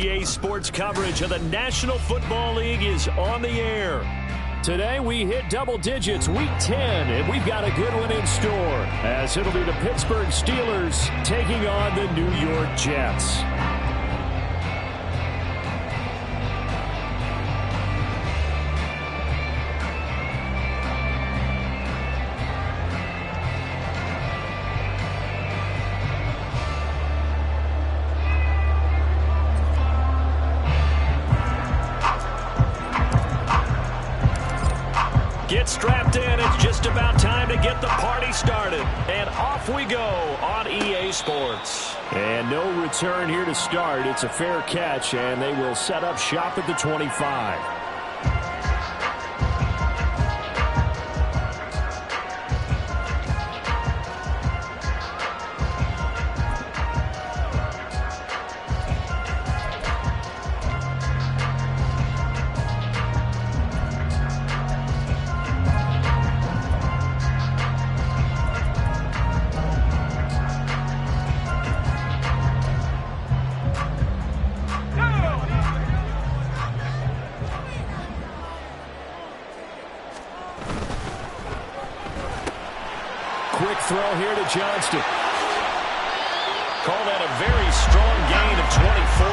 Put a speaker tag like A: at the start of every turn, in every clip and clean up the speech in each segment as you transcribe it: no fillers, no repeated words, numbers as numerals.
A: EA Sports coverage of the National Football League is on the air. Today we hit double digits, week 10, and we've got a good one in store, as it'll be the Pittsburgh Steelers taking on the New York Jets. Get strapped in. It's just about time to get the party started. And off we go on EA Sports. And no return here to start. It's a fair catch, and they will set up shop at the 25. Quick throw here to Johnston. Call that a very strong gain of 24.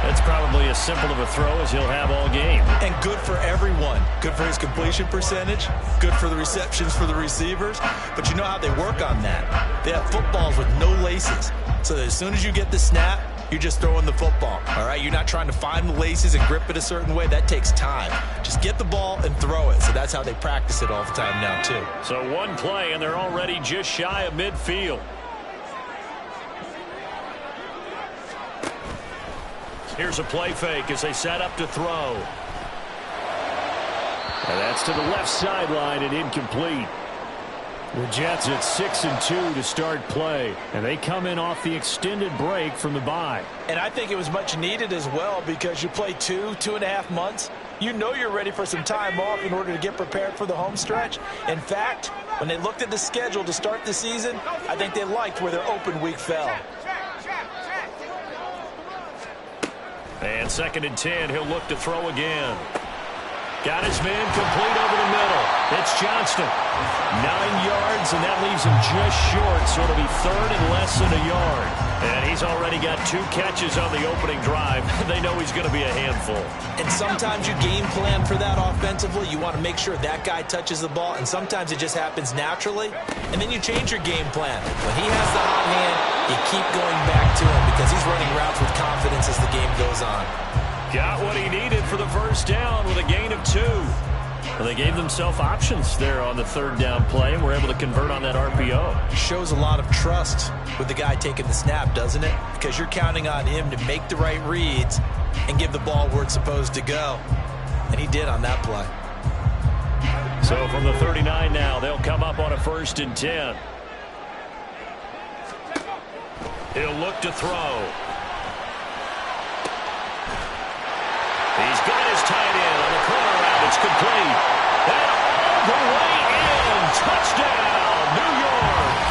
A: That's probably as simple of a throw as he'll have all game.
B: And good for everyone. Good for his completion percentage. Good for the receptions for the receivers. But you know how they work on that. They have footballs with no laces. So that as soon as you get the snap, you're just throwing the football. All right, you're not trying to find the laces and grip it a certain way. That takes time. Just get the ball and throw it. So that's how they practice it all the time now, too.
A: So one play, and they're already just shy of midfield. Here's a play fake as they set up to throw. And that's to the left sideline and incomplete. The Jets at 6-2 to start play, and they come in off the extended break from the bye.
B: And I think it was much needed as well, because you play 2.5 months. You know you're ready for some time off in order to get prepared for the home stretch. In fact, when they looked at the schedule to start the season, I think they liked where their open week fell.
A: And 2nd and 10, he'll look to throw again. Got his man complete over the middle. It's Johnston. 9 yards, and that leaves him just short, so it'll be 3rd and less than a yard. And he's already got 2 catches on the opening drive. They know he's going to be a handful.
B: And sometimes you game plan for that offensively. You want to make sure that guy touches the ball, and sometimes it just happens naturally. And then you change your game plan. When he has the hot hand, you keep going back to him because he's running routes with confidence as the game goes on.
A: Got what he needed for the first down with a gain of 2. Well, they gave themselves options there on the 3rd down play and were able to convert on that RPO.
B: Shows a lot of trust with the guy taking the snap, doesn't it? Because you're counting on him to make the right reads and give the ball where it's supposed to go. And he did on that play.
A: So from the 39 now, they'll come up on a 1st and 10. He'll look to throw. He's got his tight end on the corner route. It's complete. And all the way in. Touchdown, New York.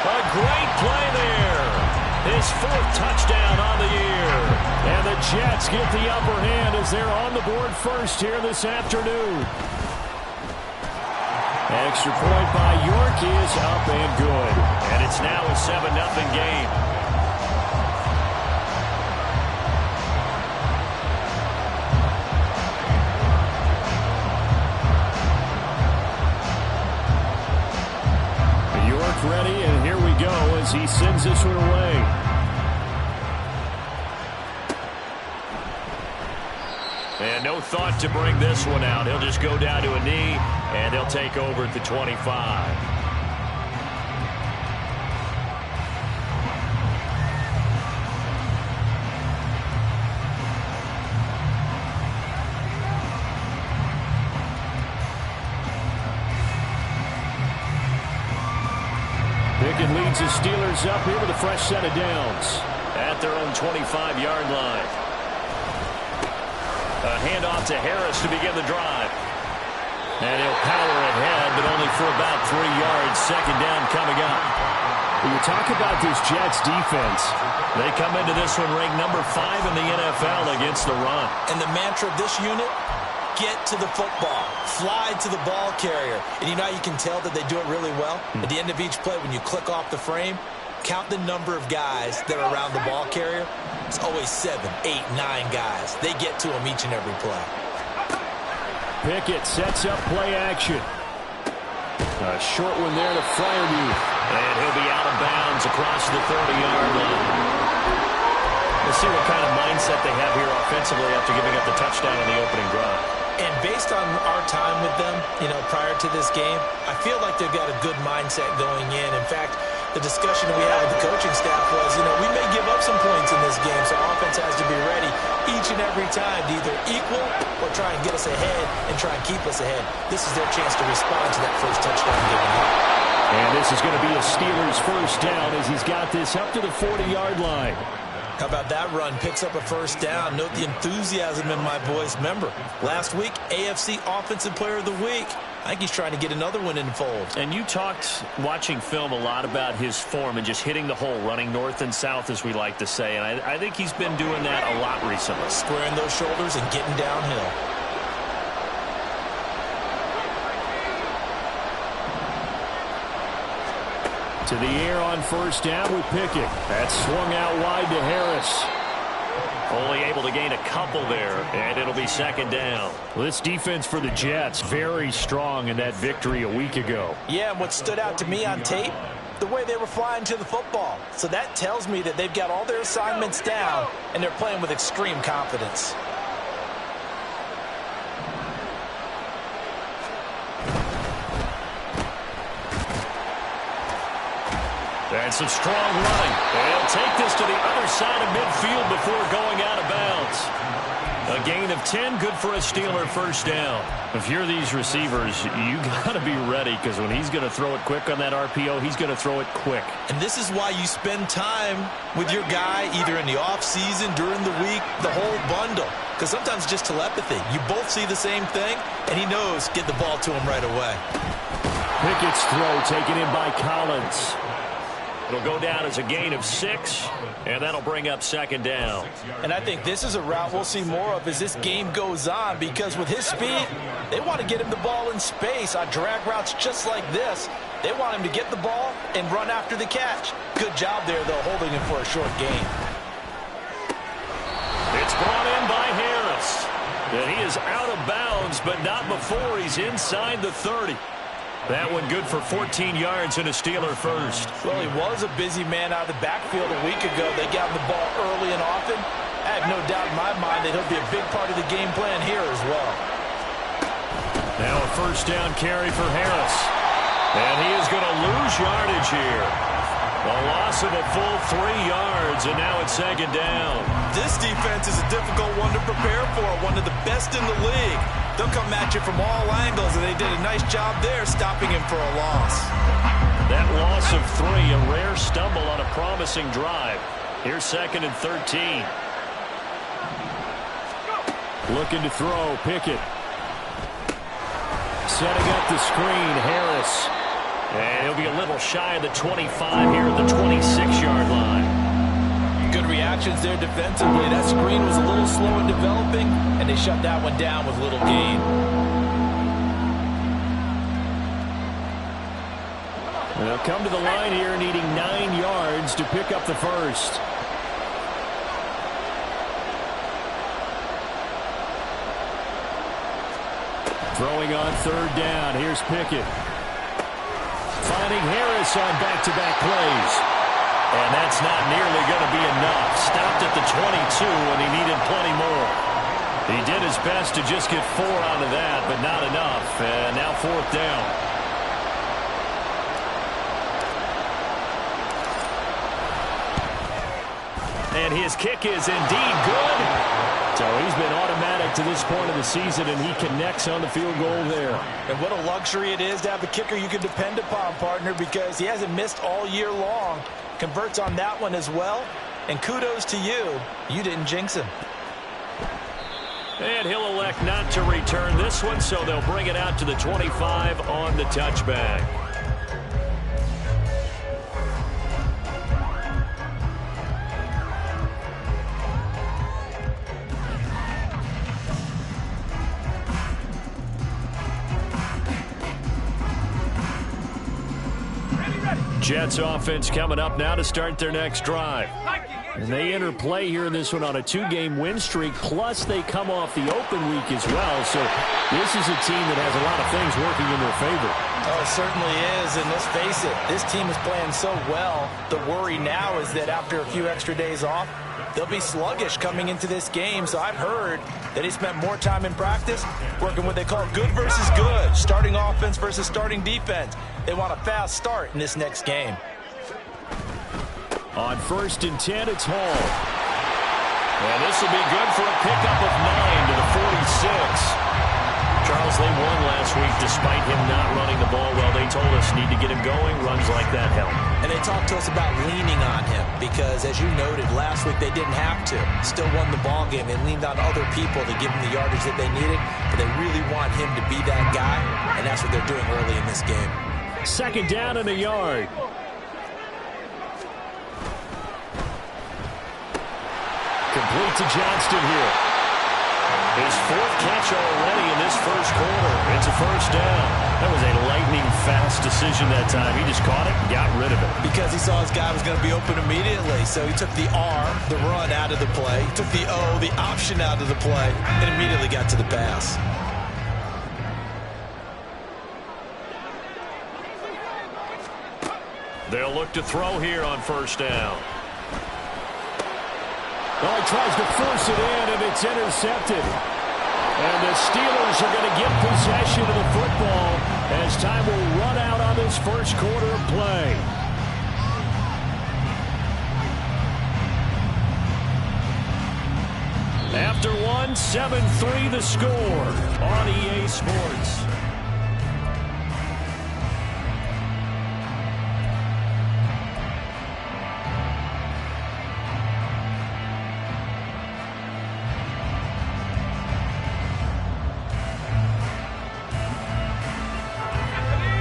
A: A great play there. His 4th touchdown on the year. And the Jets get the upper hand as they're on the board first here this afternoon. Extra point by York is up and good. And it's now a 7-0 game. Ready, and here we go as he sends this one away. And no thought to bring this one out. He'll just go down to a knee, and he'll take over at the 25. Pickett leads the Steelers up here with a fresh set of downs at their own 25-yard line. A handoff to Harris to begin the drive. And he'll power ahead, but only for about 3 yards. 2nd down coming up. You talk about this Jets defense. They come into this one ranked number 5 in the NFL against the run.
B: And the mantra of this unit, get to the football. Fly to the ball carrier. And you know how you can tell that they do it really well? At the end of each play, when you click off the frame, count the number of guys that are around the ball carrier. It's always 7, 8, 9 guys. They get to them each and every play.
A: Pickett sets up play action. A short one there to Freiermuth. And he'll be out of bounds across the 30-yard line. Let's see what kind of mindset they have here offensively after giving up the touchdown on the opening drive.
B: And based on our time with them, prior to this game, I feel like they've got a good mindset going in. In fact, the discussion we had with the coaching staff was, we may give up some points in this game, so our offense has to be ready each and every time to either equal or try and get us ahead and try and keep us ahead. This is their chance to respond to that first touchdown given up.
A: And this is going to be a Steelers first down as he's got this up to the 40-yard line.
B: How about that run? Picks up a first down. Note the enthusiasm in my boys. Remember, last week, AFC Offensive Player of the Week. I think he's trying to get another one in the fold.
A: And you talked, watching film, a lot about his form and just hitting the hole, running north and south, as we like to say. And I think he's been doing that a lot recently.
B: Squaring those shoulders and getting downhill.
A: To the air on first down with Pickett. That's swung out wide to Harris. Only able to gain a couple there, and it'll be second down. Well, this defense for the Jets, very strong in that victory a week ago.
B: Yeah, and what stood out to me on tape, the way they were flying to the football. So that tells me that they've got all their assignments down, and they're playing with extreme confidence.
A: And some strong running. They'll take this to the other side of midfield before going out of bounds. A gain of 10, good for a Steeler first down. If you're these receivers, you got to be ready because when he's going to throw it quick on that RPO, he's going to throw it quick.
B: And this is why you spend time with your guy either in the offseason, during the week, the whole bundle. Because sometimes it's just telepathy. You both see the same thing, and he knows get the ball to him right away.
A: Pickett's throw taken in by Collins. It'll go down as a gain of 6, and that'll bring up second down.
B: And I think this is a route we'll see more of as this game goes on, because with his speed, they want to get him the ball in space on drag routes just like this. They want him to get the ball and run after the catch. Good job there, though, holding him for a short gain.
A: It's brought in by Harris. And he is out of bounds, but not before he's inside the 30. That one good for 14 yards and a Steeler first.
B: Well, he was a busy man out of the backfield a week ago. They got him the ball early and often. I have no doubt in my mind that he'll be a big part of the game plan here as well.
A: Now a first down carry for Harris. And he is going to lose yardage here. A loss of a full 3 yards, and now it's second down.
B: This defense is a difficult one to prepare for, one of the best in the league. They'll come at you from all angles, and they did a nice job there stopping him for a loss.
A: That loss of 3, a rare stumble on a promising drive. Here's second and 13. Looking to throw, Pickett. Setting up the screen, Harris. And he'll be a little shy of the 25 here at the 26-yard line.
B: Good reactions there defensively. That screen was a little slow in developing, and they shut that one down with little gain.
A: They'll come to the line here needing 9 yards to pick up the first. Throwing on third down. Here's Pickett. Finding Harris on back-to-back plays. And that's not nearly going to be enough. Stopped at the 22, and he needed plenty more. He did his best to just get 4 out of that, but not enough. And now fourth down. And his kick is indeed good. So he's been automatic to this point of the season, and he connects on the field goal there.
B: And what a luxury it is to have a kicker you can depend upon, partner, because he hasn't missed all year long. Converts on that one as well. And kudos to you. You didn't jinx him.
A: And he'll elect not to return this one, so they'll bring it out to the 25 on the touchback. Jets offense coming up now to start their next drive. And they enter play here in this one on a 2-game win streak, plus they come off the open week as well. So this is a team that has a lot of things working in their favor.
B: Oh, it certainly is, and let's face it, this team is playing so well. The worry now is that after a few extra days off, they'll be sluggish coming into this game. So I've heard that he spent more time in practice working what they call good versus good, starting offense versus starting defense. They want a fast start in this next game.
A: On 1st and 10, it's Hall. And this will be good for a pickup of 9 to the 46. Charles, they won last week despite him not running the ball well. They told us need to get him going. Runs like that help.
B: And they talked to us about leaning on him because, as you noted, last week they didn't have to. Still won the ball game. They leaned on other people to give them the yardage that they needed, but they really want him to be that guy, and that's what they're doing early in this game.
A: 2nd down and a yard. Complete to Johnston here. His 4th catch already in this first quarter. It's a 1st down. That was a lightning-fast decision that time. He just caught it and got rid of it.
B: Because he saw his guy was going to be open immediately. So he took the R, the run, out of the play. He took the O, the option, out of the play, and immediately got to the pass.
A: They'll look to throw here on 1st down. Well, he tries to force it in, and it's intercepted. And the Steelers are going to get possession of the football as time will run out on this first quarter of play. After one, 7-3 the score on EA Sports.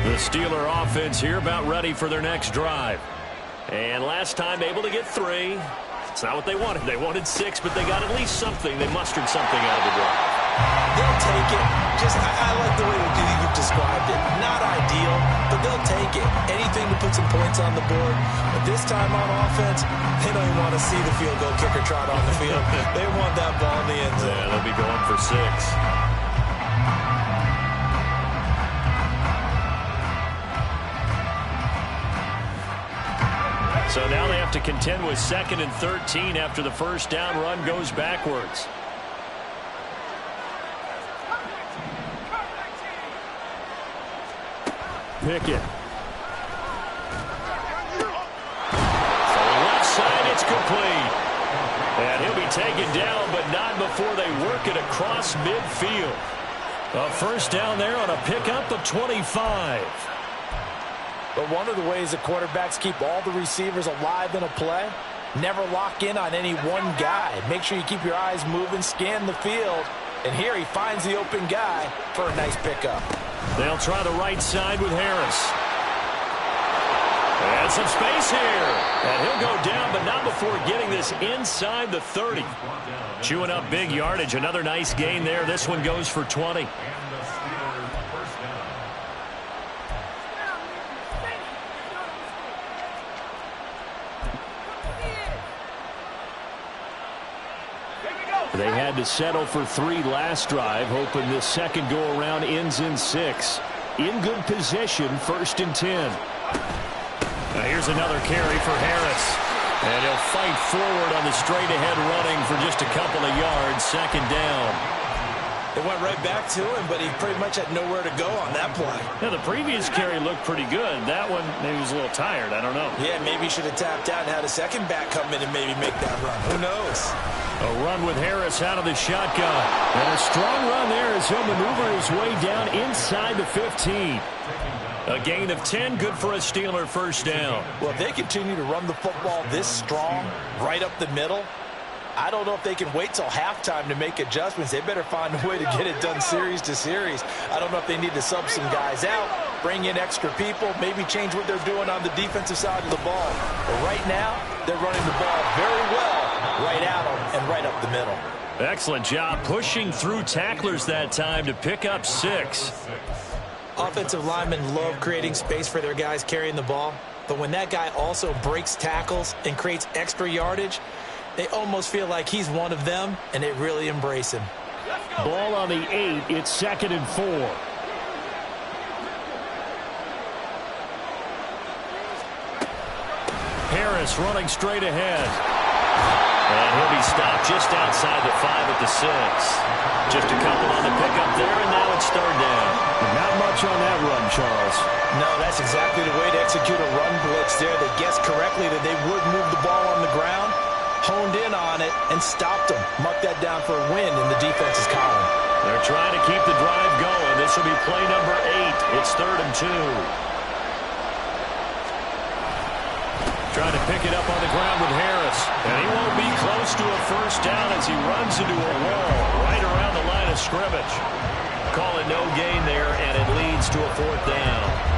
A: The Steeler offense here about ready for their next drive. And last time able to get 3. It's not what they wanted. They wanted 6, but they got at least something. They mustered something out of the drive.
B: They'll take it. I like the way you've described it. Not ideal, but they'll take it. Anything to put some points on the board. But this time on offense, they don't even want to see the field goal kicker trot on the field. They want that ball in the end zone.
A: Yeah, they'll be going for 6. So now they have to contend with 2nd and 13 after the 1st down run goes backwards. Pickett. On the left side, it's complete. And he'll be taken down, but not before they work it across midfield. A 1st down there on a pickup of 25.
B: But one of the ways that quarterbacks keep all the receivers alive in a play, never lock in on any one guy. Make sure you keep your eyes moving, scan the field. And here he finds the open guy for a nice pickup.
A: They'll try the right side with Harris. And some space here. And he'll go down, but not before getting this inside the 30. Chewing up big yardage. Another nice gain there. This one goes for 20. They had to settle for 3 last drive, hoping this second go-around ends in 6. In good position, 1st and 10. Now here's another carry for Harris. And he'll fight forward on the straight-ahead running for just a couple of yards, 2nd down.
B: It went right back to him, but he pretty much had nowhere to go on that play.
A: Yeah, the previous carry looked pretty good. That one, maybe he was a little tired. I don't know.
B: Yeah, maybe he should have tapped out and had a second back come in and maybe make that run. Who knows?
A: A run with Harris out of the shotgun. And a strong run there as he'll maneuver his way down inside the 15. A gain of 10, good for a Steeler 1st down.
B: Well, if they continue to run the football this strong, right up the middle, I don't know if they can wait till halftime to make adjustments. They better find a way to get it done series to series. I don't know if they need to sub some guys out, bring in extra people, maybe change what they're doing on the defensive side of the ball. But right now, they're running the ball very well right at them and right up the middle.
A: Excellent job pushing through tacklers that time to pick up 6.
B: Offensive linemen love creating space for their guys carrying the ball. But when that guy also breaks tackles and creates extra yardage, they almost feel like he's one of them, and they really embrace him.
A: Ball on the 8. It's 2nd and 4. Harris running straight ahead. And he'll be stopped just outside the 5 at the 6. Just a couple on the pickup there, and now it's 3rd down. Not much on that run, Charles.
B: No, that's exactly the way to execute a run blitz there. They guessed correctly that they would move the ball on the ground, honed in on it, and stopped them. Mark that down for a win in the defense's column.
A: They're trying to keep the drive going. This will be play number 8. It's 3rd and 2. Trying to pick it up on the ground with Harris. And he won't be close to a 1st down as he runs into a wall right around the line of scrimmage. Call it no gain there, and it leads to a 4th down.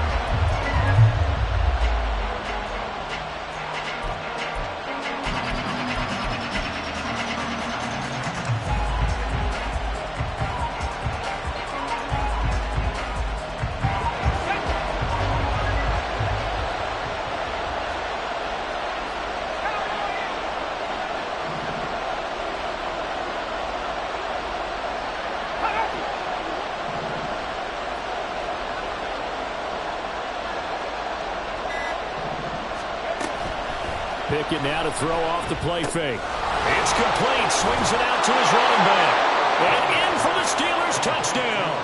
A: Pickett now to throw off the play fake. It's complete. Swings it out to his running back. And in for the Steelers touchdown.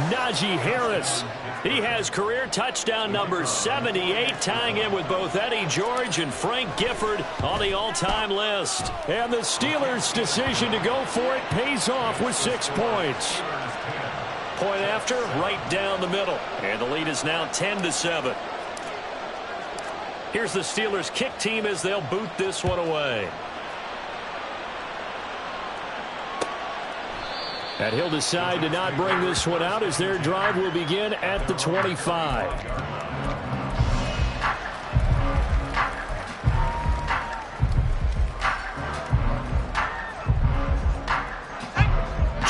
A: Najee Harris. He has career touchdown number 78, tying in with both Eddie George and Frank Gifford on the all-time list. And the Steelers' decision to go for it pays off with 6 points. Point after, right down the middle. And the lead is now 10-7. Here's the Steelers' kick team as they'll boot this one away. And he'll decide to not bring this one out as their drive will begin at the 25.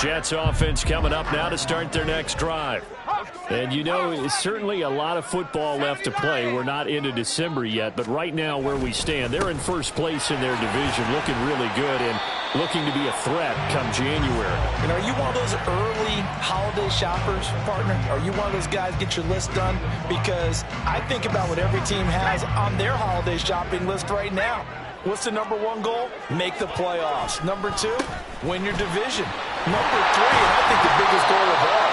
A: Jets offense coming up now to start their next drive. And you know, it's certainly a lot of football left to play. We're not into December yet, but right now where we stand, they're in 1st place in their division, looking really good and looking to be a threat come January.
B: And are you one of those early holiday shoppers, partner? Are you one of those guys get your list done? Because I think about what every team has on their holiday shopping list right now. What's the number 1 goal? Make the playoffs. Number 2, win your division. Number 3, and I think the biggest goal of all,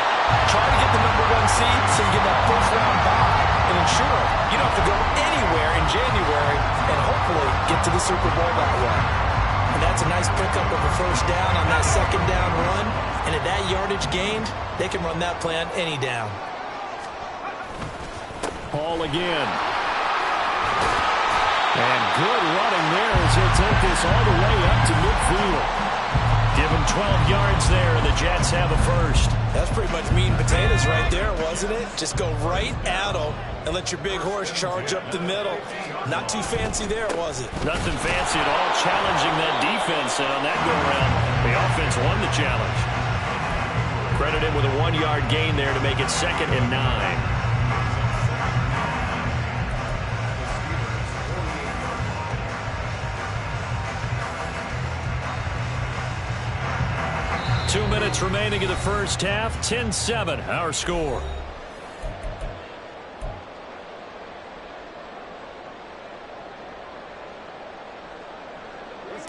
B: try to get the number 1 seed so you get that 1st round bye and ensure you don't have to go anywhere in January and hopefully get to the Super Bowl that way. And that's a nice pickup of a 1st down on that 2nd down run. And at that yardage gained, they can run that play on any down.
A: Hall again. And good running there as he'll take this all the way up to midfield. Give him 12 yards there, and the Jets have a 1st.
B: That's pretty much meat and potatoes right there, wasn't it? Just go right at him and let your big horse charge up the middle. Not too fancy there, was it?
A: Nothing fancy at all, challenging that defense, and on that go-around, the offense won the challenge. Credit him with a 1-yard gain there to make it 2nd and 9. Two minutes remaining in the 1st half. 10-7, our score.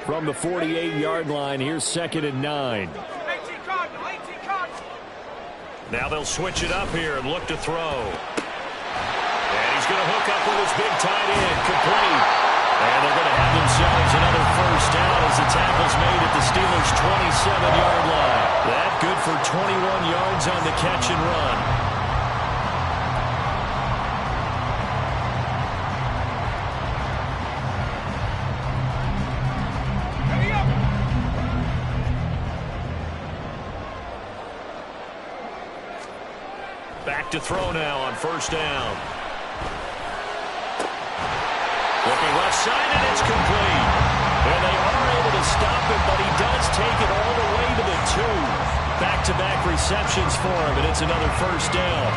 A: From the 48-yard line, here's 2nd and 9. Now they'll switch it up here and look to throw. And he's going to hook up with his big tight end, complete. And they're going to have themselves another 1st down as the tackle's made at the Steelers' 27-yard line. That good for 21 yards on the catch and run. Back to throw now on 1st down. Looking left side, and it's complete. And they are able to stop it, but he does take it all the way to the 2. Back-to-back receptions for him, and it's another 1st down.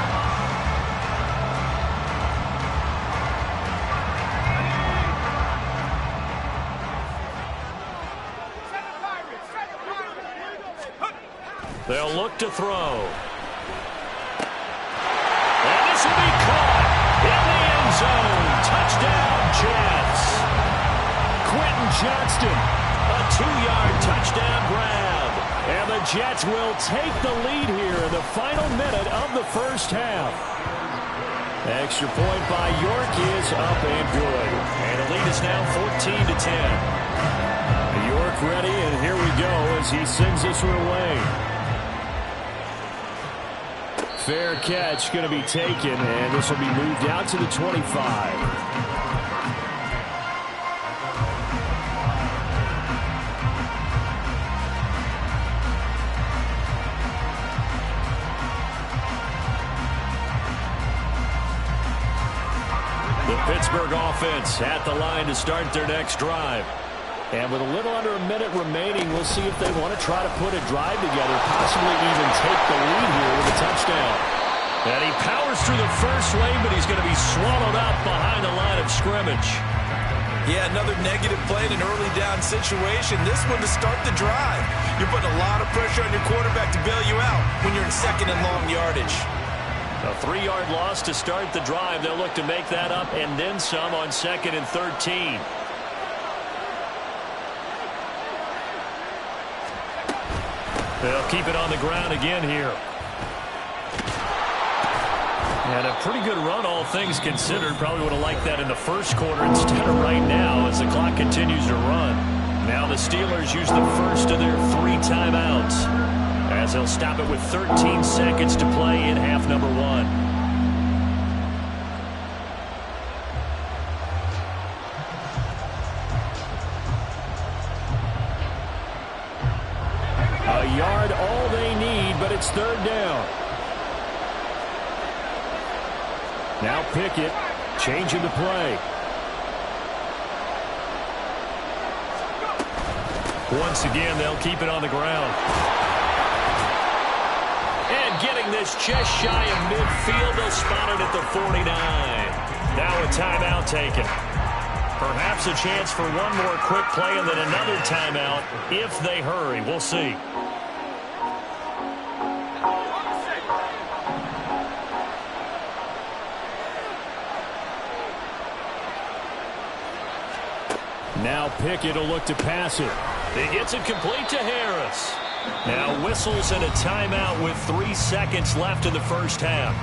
A: They'll look to throw. And this will be caught in the end zone. Touchdown, Jets. Quentin Johnston, a 2-yard touchdown grab. And the Jets will take the lead here in the final minute of the first half. Extra point by York is up and good. And the lead is now 14-10. York ready, and here we go as he sends this one away. Fair catch going to be taken, and this will be moved out to the 25. Pittsburgh offense at the line to start their next drive. And with a little under a minute remaining, we'll see if they want to try to put a drive together, possibly even take the lead here with a touchdown. And he powers through the first lane, but he's going to be swallowed up behind the line of scrimmage.
B: Yeah, another negative play in an early down situation. This one to start the drive. You're putting a lot of pressure on your quarterback to bail you out when you're in second and long yardage.
A: A 3-yard loss to start the drive. They'll look to make that up and then some on 2nd and 13. They'll keep it on the ground again here. And a pretty good run, all things considered. Probably would have liked that in the first quarter instead of right now as the clock continues to run. Now the Steelers use the first of their 3 timeouts, as they'll stop it with 13 seconds to play in half number 1. A yard, all they need, but it's 3rd down. Now Pickett, changing the play. Once again, they'll keep it on the ground. And getting this just shy of midfield, they'll spot it at the 49. Now a timeout taken. Perhaps a chance for one more quick play and then another timeout if they hurry. We'll see. Now Pickett will look to pass it. He gets it complete to Harris. Now whistles and a timeout with 3 seconds left in the first half.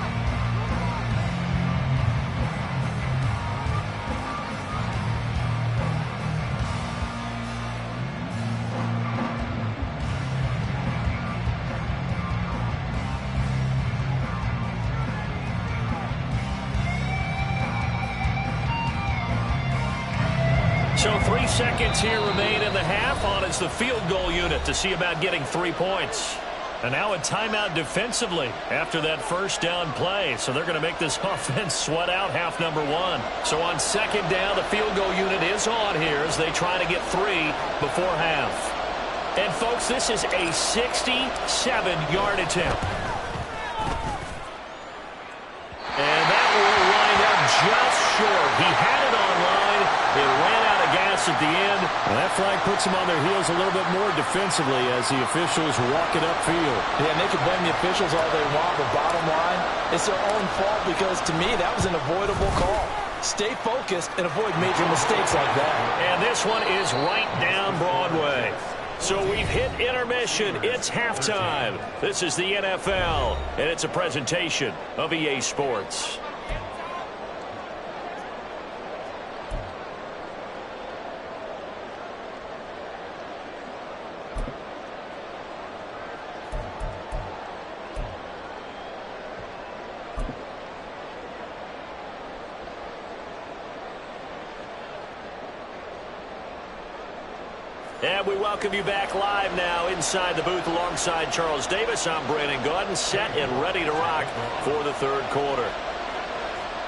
A: So 3 seconds here remain in the half. On is the field goal unit to see about getting 3 points. And now a timeout defensively after that first down play. So they're going to make this offense sweat out half number 1. So on 2nd down, the field goal unit is on here as they try to get 3 before half. And folks, this is a 67-yard attempt. And that will wind up just short. He had it on line. It ran out of gas at the end. And that flag puts them on their heels a little bit more defensively as the officials walk it upfield.
B: Yeah, and they can blame the officials all they want, but bottom line, it's their own fault because, to me, that was an avoidable call. Stay focused and avoid major mistakes like that.
A: And this one is right down Broadway. So we've hit intermission. It's halftime. This is the NFL, and it's a presentation of EA Sports. And we welcome you back live now inside the booth alongside Charles Davis. I'm Brandon Gaudin, set and ready to rock for the 3rd quarter.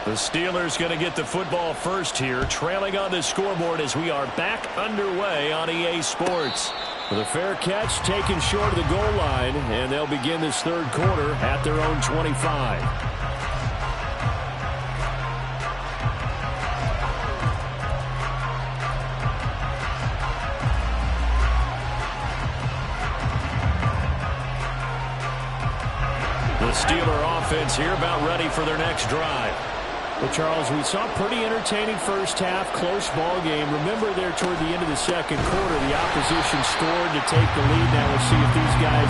A: The Steelers going to get the football first here, trailing on the scoreboard as we are back underway on EA Sports. With a fair catch taken short of the goal line, and they'll begin this 3rd quarter at their own 25. The Steeler offense here about ready for their next drive.
C: Well, Charles, we saw a pretty entertaining first half, close ball game. Remember there toward the end of the second quarter, the opposition scored to take the lead. Now we'll see if these guys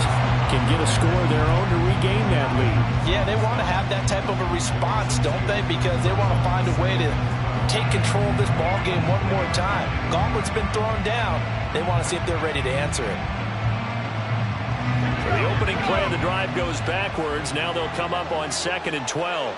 C: can get a score of their own to regain that lead.
B: Yeah, they want to have that type of a response, don't they? Because they want to find a way to take control of this ball game one more time. Gauntlet's been thrown down. They want to see if they're ready to answer it.
A: So the opening play of the drive goes backwards. Now they'll come up on 2nd and 12.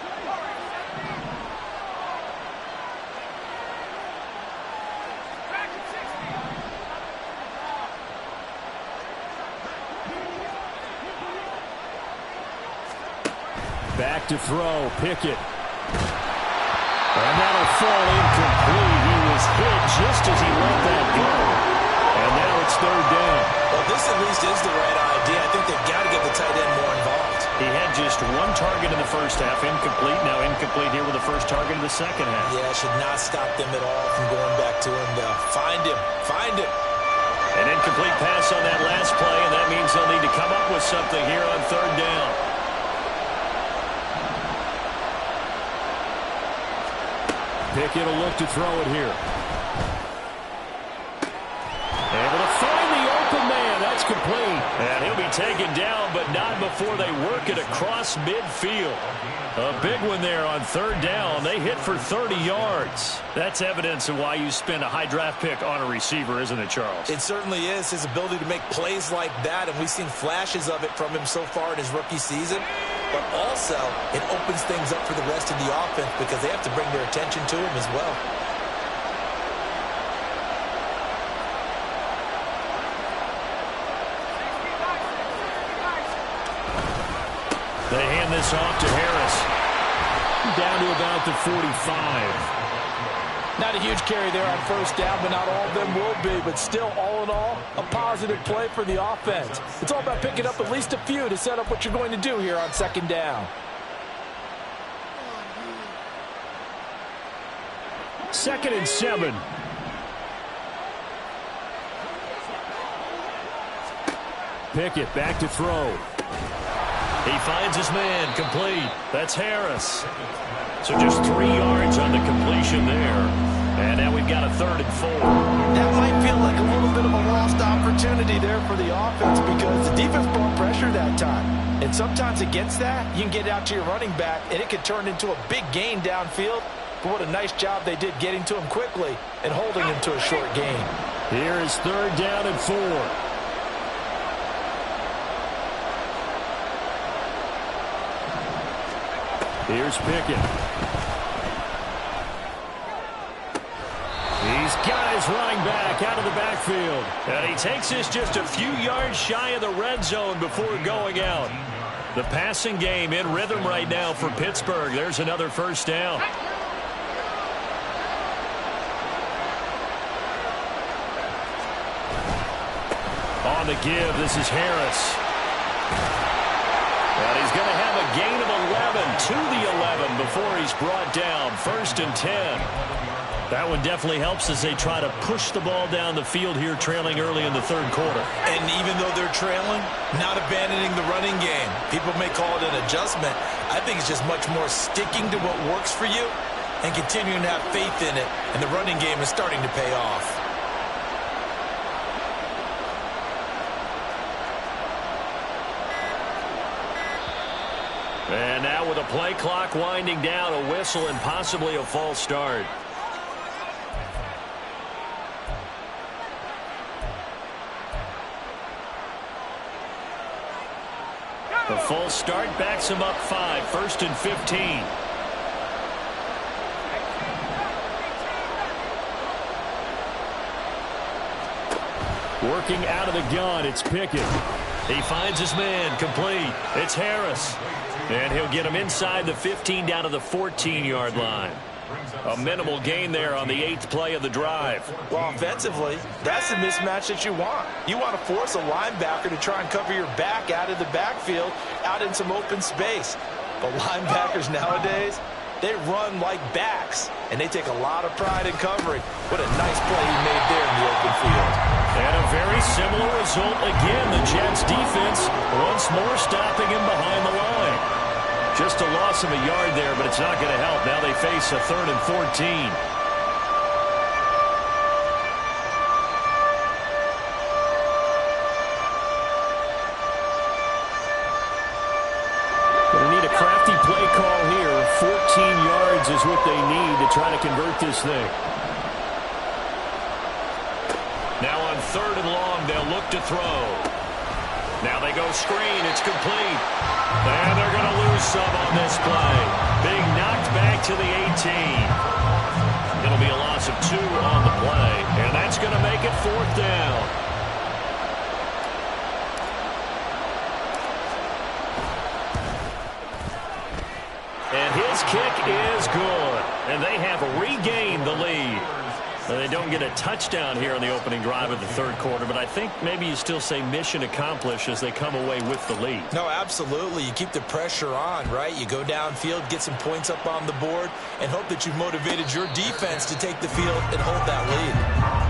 C: Back to throw, Pickett. And that'll fall incomplete. He was hit just as he let that go. And now it's 3rd down.
B: Well, this at least is the right idea. I think they've got to get the tight end more involved.
A: He had just 1 target in the first half, incomplete. Now incomplete here with the first target in the second half.
B: Yeah, should not stop them at all from going back to him. Find him. Find him.
A: An incomplete pass on that last play, and that means they'll need to come up with something here on 3rd down.
C: Pickett will look to throw it here. Able to find the open man. That's complete.
A: And he'll be taken down, but not before they work it across midfield. A big one there on 3rd down. They hit for 30 yards. That's evidence of why you spend a high draft pick on a receiver, isn't it, Charles?
B: It certainly is. His ability to make plays like that, and we've seen flashes of it from him so far in his rookie season. But also, it opens things up for the rest of the offense because they have to bring their attention to him as well.
A: They hand this off to Harris.
C: Down to about the 45.
D: Not a huge carry there on 1st down, but not all of them will be. But still, all in all, a positive play for the offense. It's all about picking up at least a few to set up what you're going to do here on 2nd down.
C: 2nd and 7. Pickett back to throw.
A: He finds his man, complete. That's Harris. So just 3 yards on the completion there. And now we've got a 3rd and 4.
D: That might feel like a little bit of a lost opportunity there for the offense because the defense brought pressure that time. And sometimes against that, you can get out to your running back, and it could turn into a big gain downfield. But what a nice job they did getting to him quickly and holding him to a short gain.
C: Here is 3rd down and 4. Here's Pickett. He's got his running back out of the backfield.
A: And he takes this just a few yards shy of the red zone before going out. The passing game in rhythm right now for Pittsburgh. There's another 1st down. On the give, this is Harris. And he's going to have a gain of 11 to the 11 before he's brought down. 1st and 10. That one definitely helps as they try to push the ball down the field here, trailing early in the 3rd quarter.
B: And even though they're trailing, not abandoning the running game. People may call it an adjustment. I think it's just much more sticking to what works for you and continuing to have faith in it. And the running game is starting to pay off.
A: And now with a play clock winding down, a whistle and possibly a false start. The false start backs him up 5, 1st and 15.
C: Working out of the gun, it's Pickett.
A: He finds his man, complete. It's Harris. And he'll get him inside the 15 down to the 14-yard line. A minimal gain there on the 8th play of the drive.
D: Well, offensively, that's the mismatch that you want. You want to force a linebacker to try and cover your back out of the backfield, out in some open space. But linebackers nowadays, they run like backs, and they take a lot of pride in covering. What a nice play he made there in the open field.
A: And a very similar result again. The Jets defense once more stopping him behind the line.
C: Just a loss of a yard there, but it's not going to help. Now they face a 3rd and 14. Crafty play call here. 14 yards is what they need to try to convert this thing.
A: Now on 3rd and long, they'll look to throw. Now they go screen. It's complete. And they're going to lose some on this play. Being knocked back to the 18. It'll be a loss of 2 on the play. And that's going to make it 4th down. And his kick is good. And they have regained the lead. They don't get a touchdown here on the opening drive of the 3rd quarter, but I think maybe you still say mission accomplished as they come away with the lead.
D: No, absolutely. You keep the pressure on, right? You go downfield, get some points up on the board, and hope that you've motivated your defense to take the field and hold that lead.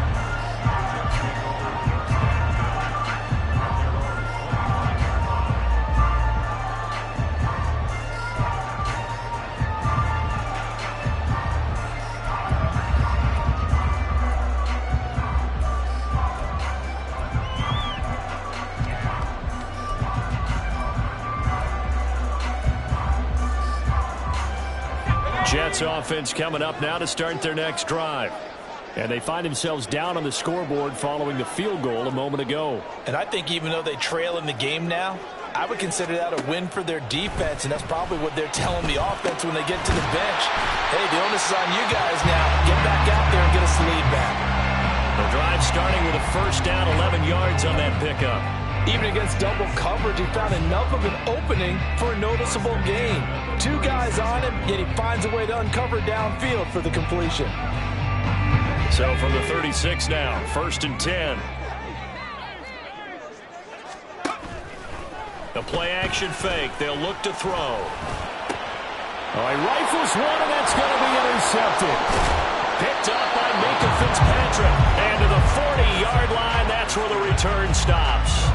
C: Jets offense coming up now to start their next drive. And they find themselves down on the scoreboard following the field goal a moment ago.
D: And I think even though they trail in the game now, I would consider that a win for their defense, and that's probably what they're telling the offense when they get to the bench. Hey, the onus is on you guys now. Get back out there and get us the lead back.
C: The drive starting with a 1st down, 11 yards on that pickup.
D: Even against double coverage, he found enough of an opening for a noticeable gain. 2 guys on him, yet he finds a way to uncover downfield for the completion.
C: So from the 36 now, 1st and 10. The play-action fake. They'll look to throw. Oh, he rifles one, and that's going to be intercepted. Picked up by Minka Fitzpatrick. And to the 40-yard line, that's where the return stops.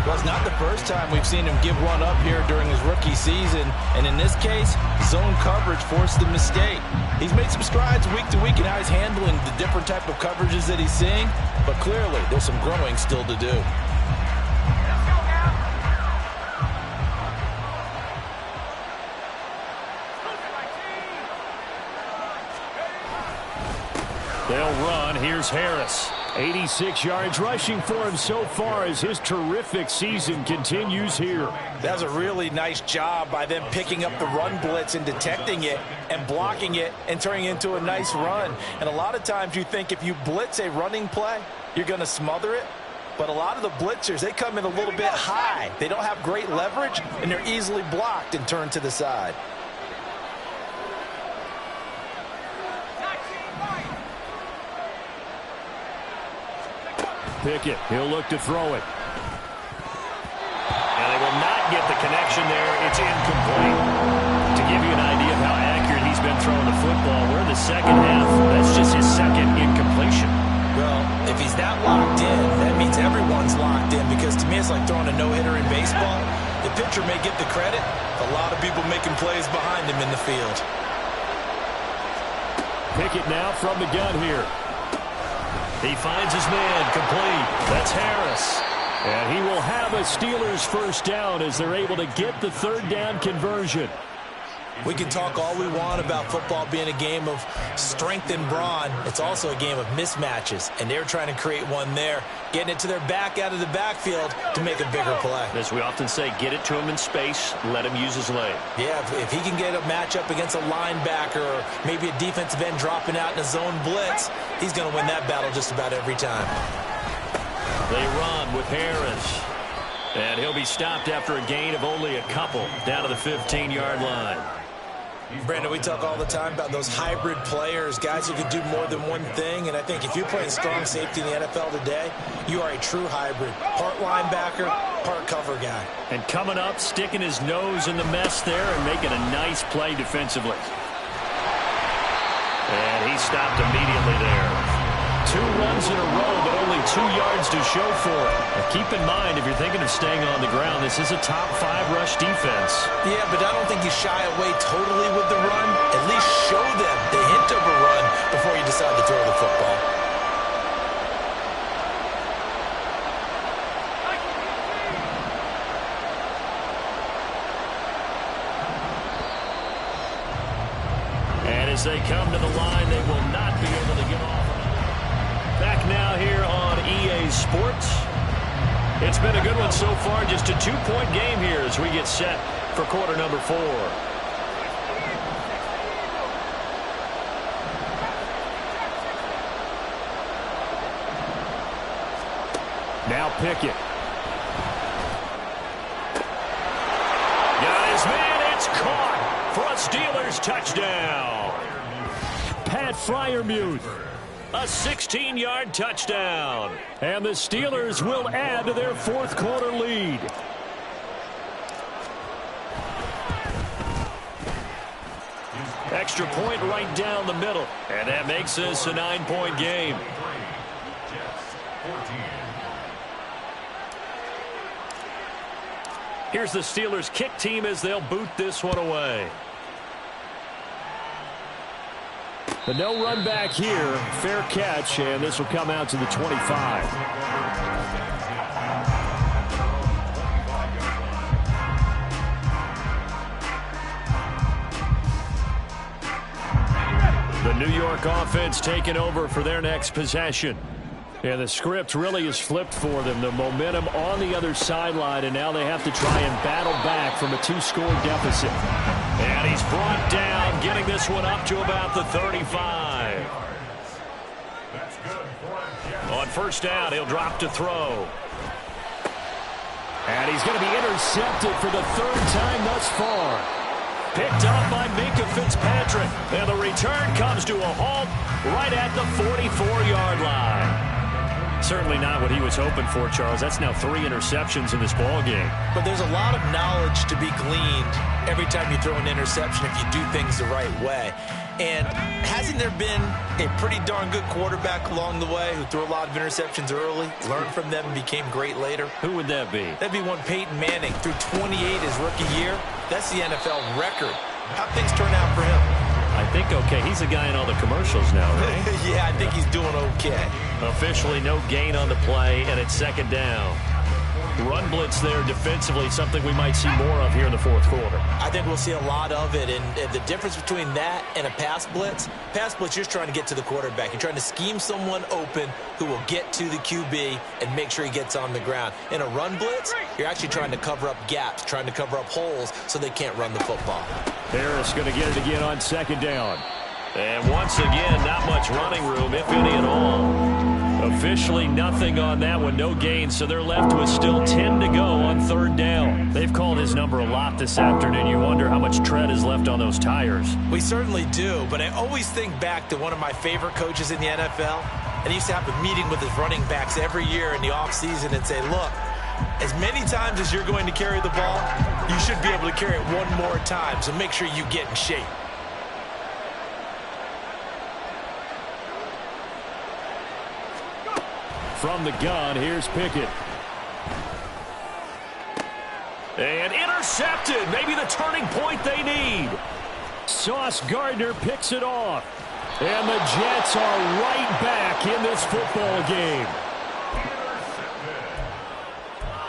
D: Well, it's not the first time we've seen him give one up here during his rookie season. And in this case, zone coverage forced the mistake. He's made some strides week to week in how he's handling the different type of coverages that he's seeing. But clearly, there's some growing still to do.
C: They'll run. Here's Harris. 86 yards rushing for him so far as his terrific season continues here.
D: That's a really nice job by them picking up the run blitz and detecting it and blocking it and turning it into a nice run. And a lot of times you think if you blitz a running play, you're going to smother it. But a lot of the blitzers, they come in a little bit high. They don't have great leverage, and they're easily blocked and turned to the side.
C: Pickett, he'll look to throw it. And they will not get the connection there. It's incomplete. To give you an idea of how accurate he's been throwing the football, we're in the 2nd half. That's just his 2nd incompletion.
D: Well, if he's that locked in, that means everyone's locked in, because to me it's like throwing a no-hitter in baseball. The pitcher may get the credit. A lot of people making plays behind him in the field.
C: Pickett now from the gun here.
A: He finds his man, complete. That's Harris.
C: And he will have a Steelers 1st down as they're able to get the 3rd down conversion.
D: We can talk all we want about football being a game of strength and brawn. It's also a game of mismatches, and they're trying to create one there, getting it to their back out of the backfield to make a bigger play.
A: As we often say, get it to him in space, let him use his leg.
D: Yeah, if he can get a matchup against a linebacker or maybe a defensive end dropping out in a zone blitz, he's going to win that battle just about every time.
A: They run with Harris. And he'll be stopped after a gain of only a couple down to the 15-yard line.
D: Brandon, we talk all the time about those hybrid players, guys who can do more than one thing, and I think if you're playing strong safety in the NFL today, you are a true hybrid. Part linebacker, part cover guy.
C: And coming up, sticking his nose in the mess there and making a nice play defensively.
A: And he stopped immediately there.
C: 2 runs in a row, but only 2 yards to show for it. Now keep in mind, if you're thinking of staying on the ground, this is a top 5 rush defense.
D: Yeah, but I don't think you shy away totally with the run. At least show them the hint of a run before you decide to throw the football.
C: And as they come to the line, they will not be able to get off. Back now here on EA Sports. It's been a good one so far. Just a 2-point game here as we get set for quarter number 4. Now Pickett. Got his man. It's caught for a Steelers touchdown. Pat Freiermuth. A 16-yard touchdown. And the Steelers will add to their 4th quarter lead. Extra point right down the middle. And that makes this a 9-point game. Here's the Steelers kick team as they'll boot this one away. The no run back here. Fair catch, and this will come out to the 25. The New York offense taking over for their next possession. And the script really is flipped for them. The momentum on the other sideline, and now they have to try and battle back from a 2-score deficit. And he's brought down, getting this one up to about the 35. On first down, he'll drop to throw. And he's going to be intercepted for the 3rd time thus far. Picked up by Minkah Fitzpatrick. And the return comes to a halt right at the 44-yard line. Certainly not what he was hoping for, Charles. That's now 3 interceptions in this ball game.
D: But there's a lot of knowledge to be gleaned every time you throw an interception if you do things the right way. And hasn't there been a pretty darn good quarterback along the way who threw a lot of interceptions early, learned from them, and became great later?
C: Who would that be?
D: That'd be one Peyton Manning, threw 28 his rookie year. That's the NFL record. How'd things turn out for him?
C: I think okay. He's a guy in all the commercials now, right?
D: Yeah, I think he's doing okay.
C: Officially no gain on the play, and it's 2nd down. Run blitz there defensively, something we might see more of here in the 4th quarter.
D: I think we'll see a lot of it, and the difference between that and a pass blitz, you're just trying to get to the quarterback. You're trying to scheme someone open who will get to the QB and make sure he gets on the ground. In a run blitz, you're actually trying to cover up gaps, trying to cover up holes so they can't run the football.
C: Harris going to get it again on 2nd down. And once again, not much running room, if any at all. Officially nothing on that one, no gain, so they're left with still 10 to go on 3rd down. They've called his number a lot this afternoon. You wonder how much tread is left on those tires.
D: We certainly do, but I always think back to one of my favorite coaches in the NFL, and he used to have a meeting with his running backs every year in the offseason and say, look, as many times as you're going to carry the ball, you should be able to carry it one more time, so make sure you get in shape.
C: From the gun, here's Pickett. And intercepted. Maybe the turning point they need. Sauce Gardner picks it off. And the Jets are right back in this football game.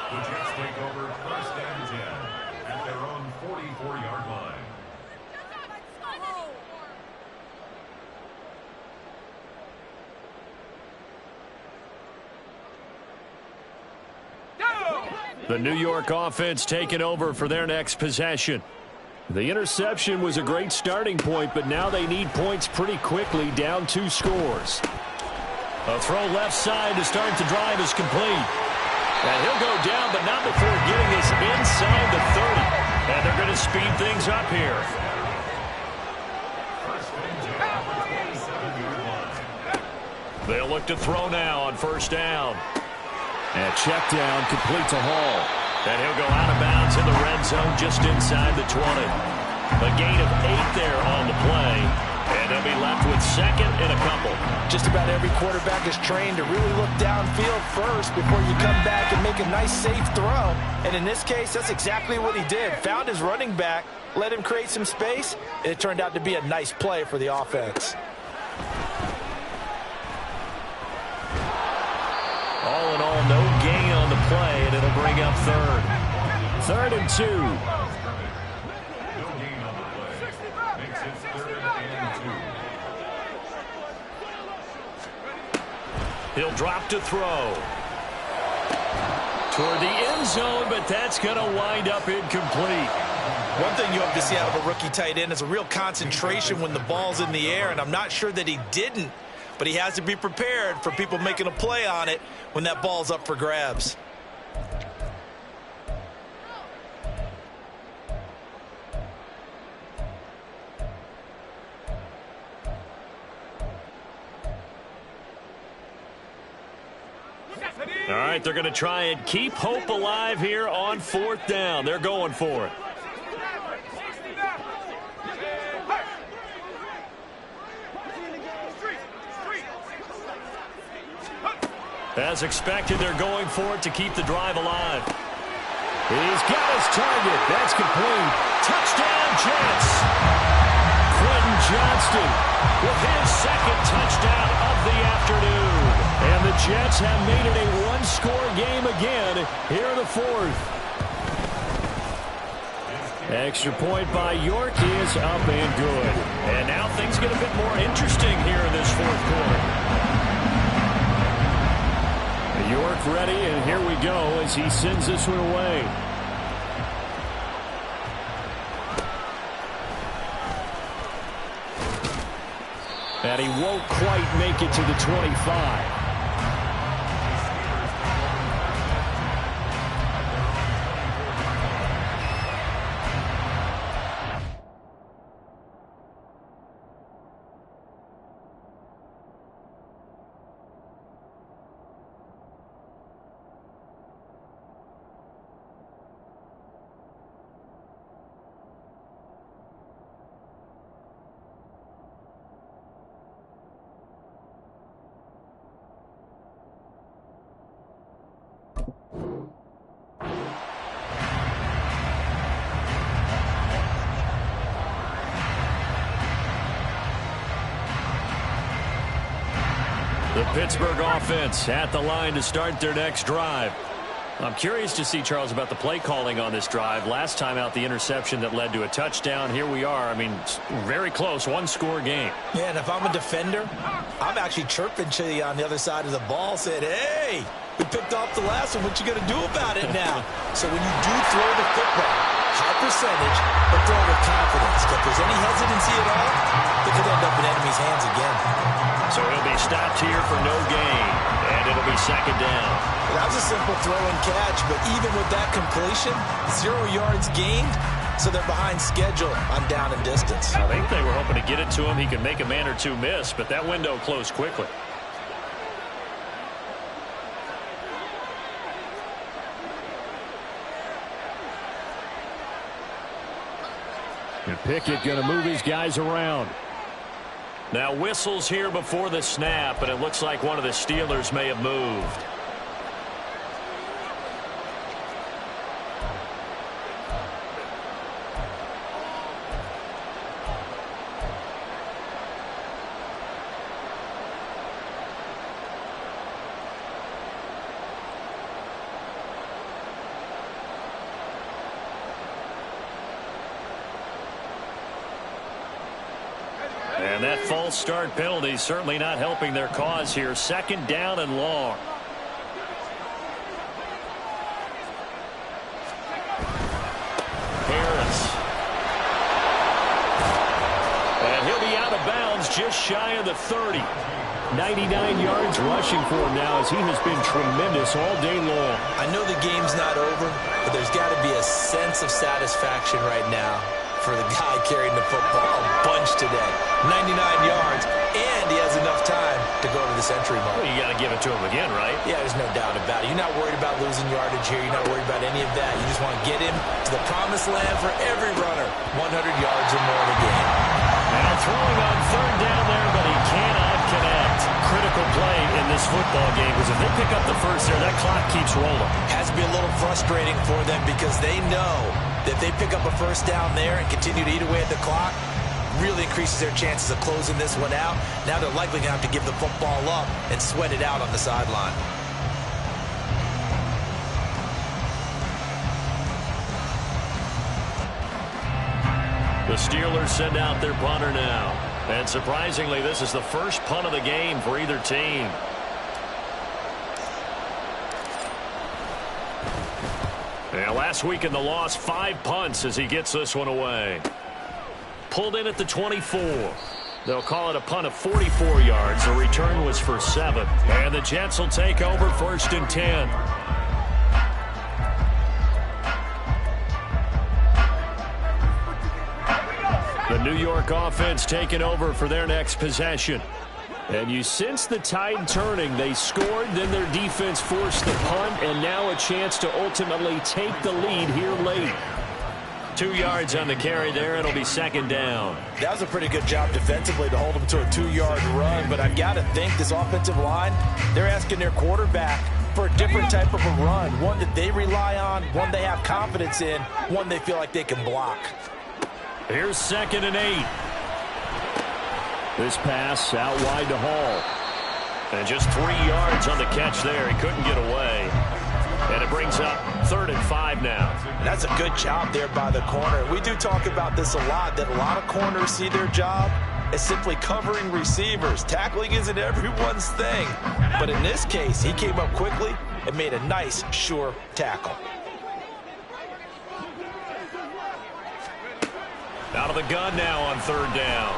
E: The Jets take over 1st and 10 at their own 44-yard line.
C: The New York offense taking over for their next possession. The interception was a great starting point, but now they need points pretty quickly, down 2 scores. A throw left side to start the drive is complete. And he'll go down, but not before getting this inside the 30. And they're going to speed things up here. They'll look to throw now on 1st down. And check down complete to Hall. And he'll go out of bounds in the red zone just inside the 20. A gain of 8 there on the play.
A: And they'll be left with second and a couple.
D: Just about every quarterback is trained to really look downfield first before you come back and make a nice, safe throw. And in this case, that's exactly what he did. Found his running back, let him create some space, and it turned out to be a nice play for the offense.
A: All in all, no gain on the play, and it'll bring up third.
C: 3rd and 2.
E: No gain on the play. Makes it 3rd and 2.
A: He'll drop to throw. Toward the end zone, but that's going to wind up incomplete.
D: One thing you hope to see out of a rookie tight end is a real concentration when the ball's in the air, and I'm not sure that he didn't, but he has to be prepared for people making a play on it when that ball's up for grabs.
A: All right, they're going to try and keep hope alive here on 4th down. They're going for it. As expected, they're going for it to keep the drive alive.
C: He's got his target. That's complete.
A: Touchdown, Jets. Quentin Johnston with his second touchdown of the afternoon.
C: And the Jets have made it a one-score game again here in the 4th. Extra point by York is up and good.
A: And now things get a bit more interesting here in this 4th quarter.
C: York ready, and here we go as he sends this one away. And he won't quite make it to the 25.
A: The Pittsburgh offense at the line to start their next drive. I'm curious to see, Charles, about the play calling on this drive. Last time out, the interception that led to a touchdown. Here we are. I mean, very close, one-score game.
D: Yeah, and if I'm a defender, I'm actually chirping to you on the other side of the ball, saying, hey, we picked off the last one. What you going to do about it now? So when you do throw the football, high percentage, but throw with confidence. If there's any hesitancy at all, it could end up in enemy's hands again.
A: So he'll be stopped here for no gain, and it'll be 2nd down.
D: That was a simple throw and catch, but even with that completion, 0 yards gained, so they're behind schedule on down and distance.
A: I think they were hoping to get it to him. He could make a man or two miss, but that window closed quickly.
C: And Pickett going to move his guys around.
A: Now whistles here before the snap, and it looks like one of the Steelers may have moved. And that false start penalty certainly not helping their cause here. 2nd down and long. Harris. And he'll be out of bounds just shy of the 30.
C: 99 yards rushing for him now as he has been tremendous all day long.
D: I know the game's not over, but there's got to be a sense of satisfaction right now for the guy carrying the football a bunch today. 99 yards, and he has enough time to go to the century mark.
A: Well, you got to give it to him again, right?
D: Yeah, there's no doubt about it. You're not worried about losing yardage here. You're not worried about any of that. You just want to get him to the promised land for every runner. 100 yards or more in a game.
C: Now throwing on third down there, but he cannot connect. Critical play in this football game, because if they pick up the first there, that clock keeps rolling.
B: Has to be a little frustrating for them because they know that if they pick up a first down there and continue to eat away at the clock, really increases their chances of closing this one out. Now they're likely going to have to give the football up and sweat it out on the sideline.
C: The Steelers send out their punter now. And surprisingly, this is the first punt of the game for either team. And last week in the loss, 5 punts as he gets this one away. Pulled in at the 24. They'll call it a punt of 44 yards. The return was for 7. And the Jets will take over 1st and 10. The New York offense taking over for their next possession. And you sense the tide turning. They scored, then their defense forced the punt, and now a chance to ultimately take the lead here late. 2 yards on the carry there. It'll be 2nd down.
D: That was a pretty good job defensively to hold them to a 2-yard run, but I've got to think this offensive line, they're asking their quarterback for a different type of a run, one that they rely on, one they have confidence in, one they feel like they can block.
C: Here's 2nd and 8. This pass out wide to Hall. And just 3 yards on the catch there. He couldn't get away. And it brings up 3rd and 5 now.
D: And that's a good job there by the corner. We do talk about this a lot, that a lot of corners see their job as simply covering receivers. Tackling isn't everyone's thing. But in this case, he came up quickly and made a nice, sure tackle.
C: Out of the gun now on 3rd down.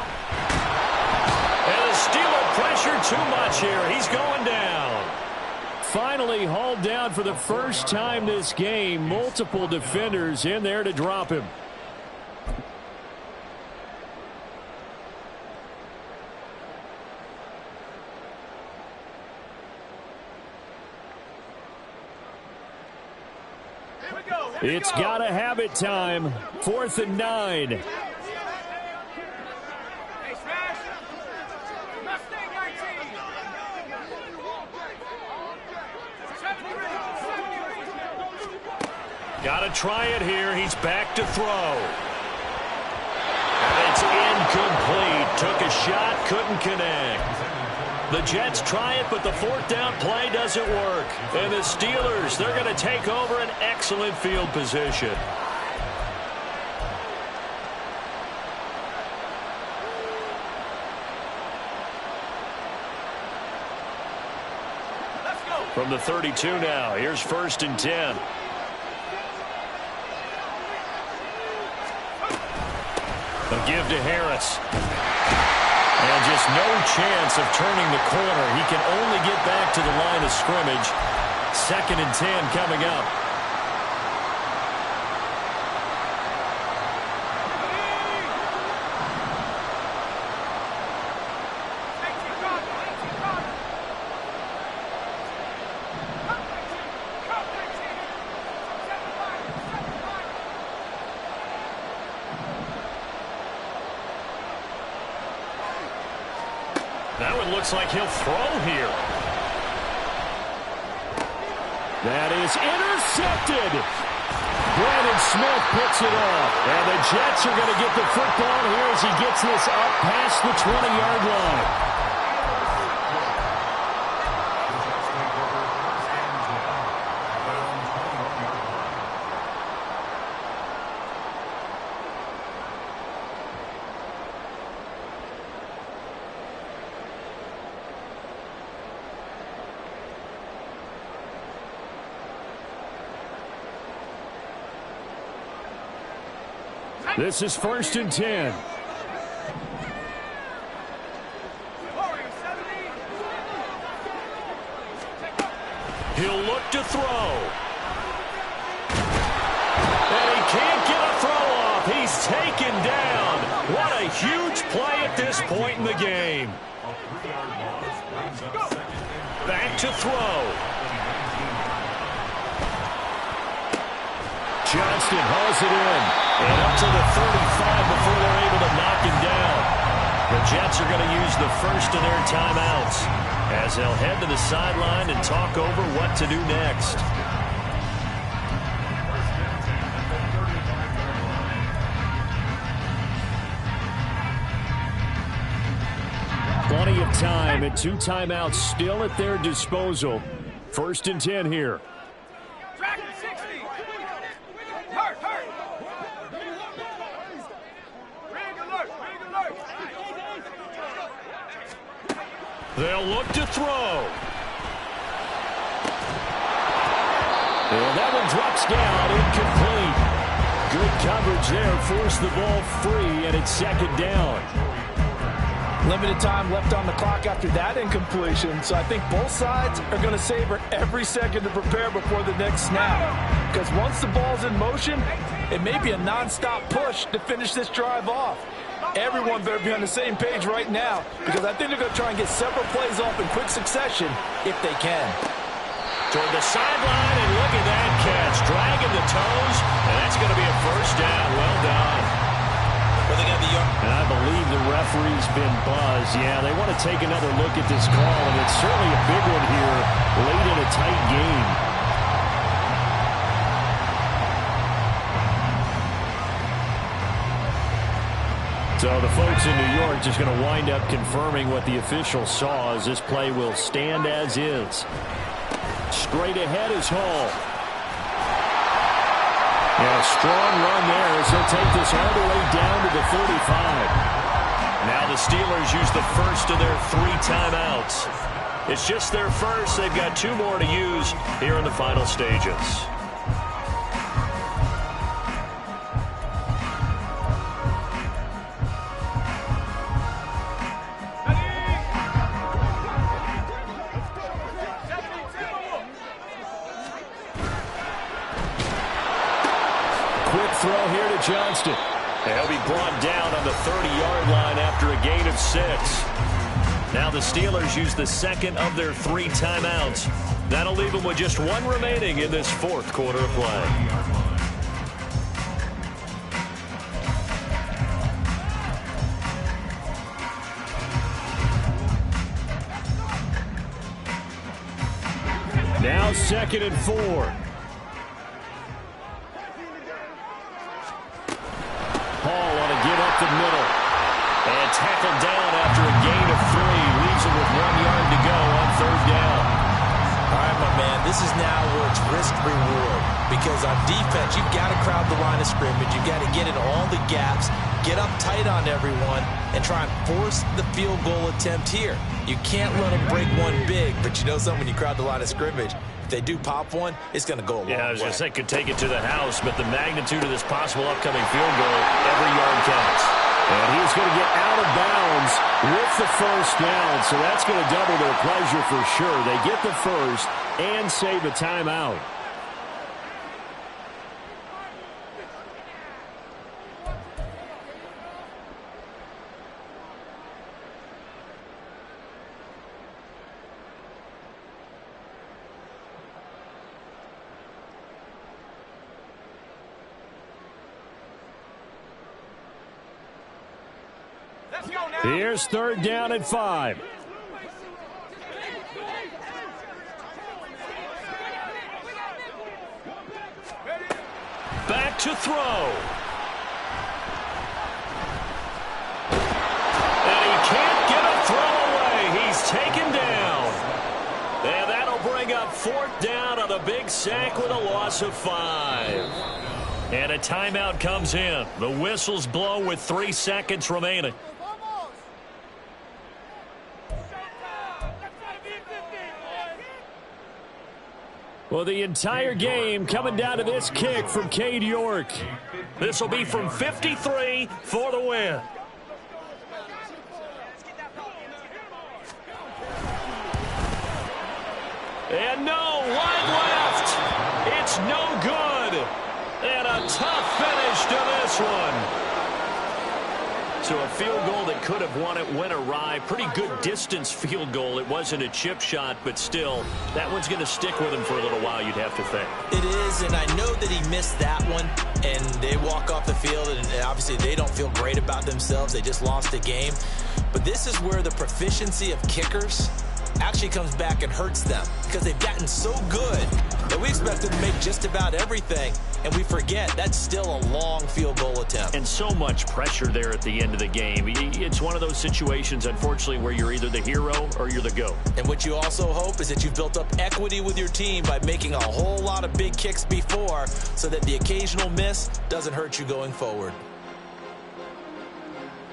C: And the Steeler pressure too much here. He's going down. Finally hauled down for the first time this game. Multiple defenders in there to drop him. It's gotta have it time. 4th and 9. Gotta try it here. He's back to throw. And it's incomplete. Took a shot, couldn't connect. The Jets try it, but the 4th down play doesn't work. And the Steelers, they're going to take over an excellent field position. From the 32 now, here's 1st and 10. A give to Harris. And just no chance of turning the corner. He can only get back to the line of scrimmage. 2nd and 10 coming up. Now it looks like he'll throw here. That is intercepted. Brandon Smith picks it off. And the Jets are going to get the football here as he gets this up past the 20-yard line. This is 1st and 10. He'll look to throw. And he can't get a throw off. He's taken down. What a huge play at this point in the game. Back to throw. Johnston hauls it in. And up to the 35 before they're able to knock him down.
A: The Jets are going to use the first of their timeouts as they'll head to the sideline and talk over what to do next.
C: Plenty of time and 2 timeouts still at their disposal. 1st and 10 here.
A: They'll look to throw.
C: And that one drops down, incomplete. Good coverage there, forced the ball free, and it's 2nd down.
D: Limited time left on the clock after that incompletion, so I think both sides are going to savor every second to prepare before the next snap. Because once the ball's in motion, it may be a nonstop push to finish this drive off. Everyone better be on the same page right now, because I think they're going to try and get several plays off in quick succession if they can.
A: Toward the sideline, and look at that catch. Dragging the toes, and that's going to be a 1st down. Well done.
C: And I believe the referee's been buzzed. Yeah, they want to take another look at this call, and it's certainly a big one here late in a tight game. So the folks in New York just going to wind up confirming what the official saw, as this play will stand as is. Straight ahead is Hall. Yeah, strong run there as he'll take this all the way down to the 45.
A: Now the Steelers use the first of their 3 timeouts. It's just their first. They've got 2 more to use here in the final stages.
C: Throw here to Johnston.
A: He'll be brought down on the 30-yard line after a gain of 6. Now the Steelers use the 2nd of their 3 timeouts. That'll leave them with just 1 remaining in this 4th quarter of play.
C: Now 2nd and 4. The middle. And tackled down after a gain of 3. Leaves him with 1 yard to go on 3rd down.
D: All right, my man, this is now where it's risk-reward. Because on defense, you've got to crowd the line of scrimmage. You've got to get in all the gaps, get up tight on everyone, and try and force the field goal attempt here. You can't let them break one big, but you know something, when you crowd the line of scrimmage, if they do pop one, it's going to go a long way.
A: Yeah, I was going to say, could take it to the house, but the magnitude of this possible upcoming field goal, every yard counts.
C: And he's going to get out of bounds with the 1st down, so that's going to double their pleasure for sure. They get the 1st and save a timeout. Here's 3rd down and 5.
A: Back to throw. And he can't get a throw away. He's taken down. And that'll bring up 4th down on a big sack with a loss of 5. And a timeout comes in. The whistle's blown with 3 seconds remaining.
C: Well, the entire game coming down to this kick from Cade York.
A: This will be from 53 for the win. And no, wide left. It's no good. And a tough finish to this one.
C: So a field goal that could have won it went awry. Pretty good distance field goal. It wasn't a chip shot, but still, that one's going to stick with him for a little while, you'd have to think.
D: It is, and I know that he missed that one, and they walk off the field, and obviously they don't feel great about themselves. They just lost a game. But this is where the proficiency of kickers actually comes back and hurts them, because they've gotten so good that we expect them to make just about everything, and we forget that's still a long field goal attempt.
C: And so much pressure there at the end of the game. It's one of those situations, unfortunately, where you're either the hero or you're the GOAT.
D: And what you also hope is that you've built up equity with your team by making a whole lot of big kicks before, so that the occasional miss doesn't hurt you going forward.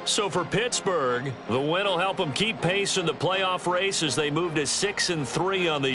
C: So for Pittsburgh, the win will help them keep pace in the playoff race as they move to 6-3 on the